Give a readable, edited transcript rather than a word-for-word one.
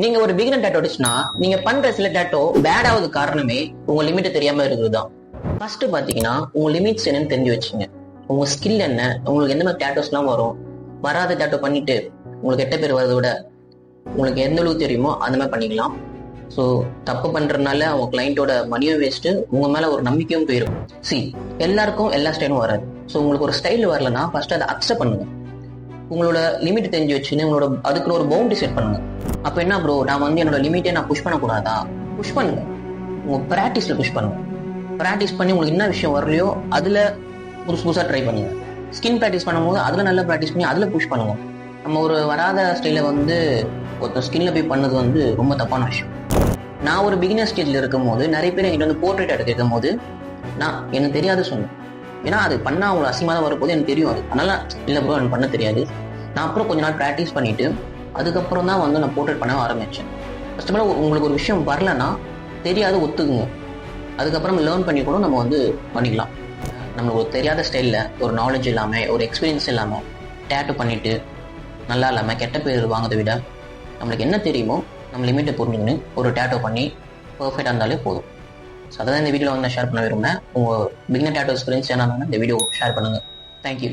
நீங்க ஒரு பிகினர் டேட்டோ ஆர்டிஸ்ட்னா நீங்க பண்ற சில டேட்டோ பேட் ஆகுது காரணமே உங்க லிமிட் தெரியாம இருக்குதுதான். ஃபர்ஸ்ட் பாத்தீங்கன்னா உங்க லிமிட்ஸ் என்னன்னு தெரிஞ்சு வச்சுங்க. உங்க ஸ்கில் என்ன, உங்களுக்கு எந்த மாதிரி டேட்டோஸ் எல்லாம் வரும், வராத டேட்டோ பண்ணிட்டு உங்களுக்கு கெட்ட பேர் வரதை விட உங்களுக்கு எந்த அளவுக்கு தெரியுமோ அந்த மாதிரி பண்ணிக்கலாம். ஸோ தப்பு பண்றதுனால அவங்க கிளைண்டோட மணியும் வேஸ்ட்டு, உங்க மேல ஒரு நம்பிக்கையும் போயிடும். எல்லாருக்கும் எல்லா ஸ்டைலும் வராது. ஸோ உங்களுக்கு ஒரு ஸ்டைல் வரலன்னா ஃபர்ஸ்ட் அதை அக்செப்ட் பண்ணுங்க. உங்களோட லிமிட் தெரிஞ்சு வச்சுன்னு உங்களோட அதுக்குன்னு ஒரு பவுண்டரி செட் பண்ணுங்க. அப்ப என்ன ப்ரோ, நான் என்னோட லிமிட்டை நான் புஷ் பண்ணக்கூடாதா? புஷ் பண்ணுங்க. உங்க பிராக்டிஸ்ல புஷ் பண்ணுங்க. பிராக்டிஸ் பண்ணி உங்களுக்கு என்ன விஷயம் வரலையோ அதுல புதுசா ட்ரை பண்ணுங்க. ஸ்கின் ப்ராக்டிஸ் பண்ணும்போது அதுல நல்லா ப்ராக்டிஸ் பண்ணி அதுல புஷ் பண்ணுங்க. நம்ம ஒரு வராத ஸ்டைல ஒருத்தர் ஸ்கின்ல போய் பண்ணது ரொம்ப தப்பான விஷயம். நான் ஒரு பிகினர் ஸ்டேஜ்ல இருக்கும் போது நிறைய பேர் என்கிட்ட போர்ட்ரேட் எடுக்க இருக்கும் போது நான் எனக்கு தெரியாது சொன்னேன். ஏன்னா அது பண்ணா அவங்களுக்கு அசிங்கமா தான் வரும்போது எனக்கு தெரியும். அது அதனால இல்லை ப்ரோ எனக்கு பண்ண தெரியாது. நான் அப்புறம் கொஞ்ச நாள் ப்ராக்டிஸ் பண்ணிட்டு அதுக்கப்புறம் தான் நான் போர்ட்ரேட் பண்ண ஆரம்பிச்சேன். ஃபர்ஸ்ட் ஆஃப் ஆல் உங்களுக்கு ஒரு விஷயம் வரலன்னா தெரியாது ஒத்துக்குங்க. அதுக்கப்புறம் லேர்ன் பண்ணி கூட நம்ம பண்ணிக்கலாம். நம்மளுக்கு ஒரு தெரியாத ஸ்டைலில் ஒரு நாலேஜ் இல்லாமல் ஒரு எக்ஸ்பீரியன்ஸ் இல்லாமல் டேட்டு பண்ணிட்டு நல்லா இல்லாமல் கெட்ட பேர் வாங்குறதை விட நம்மளுக்கு என்ன தெரியுமோ நம்ம லிமிட்டை புரிஞ்சுக்கின்னு ஒரு டேட்டோ பண்ணி பர்ஃபெக்டாக இருந்தாலே போதும். ஸோ அதான் இந்த வீடியோவில் நான் ஷேர் பண்ண விரும்புகிறேன். உங்கள் பிகினர் டேட்டோ எக்ஸ்பீரியன்ஸ் என்ன இந்த வீடியோ ஷேர் பண்ணுங்கள். தேங்க்யூ.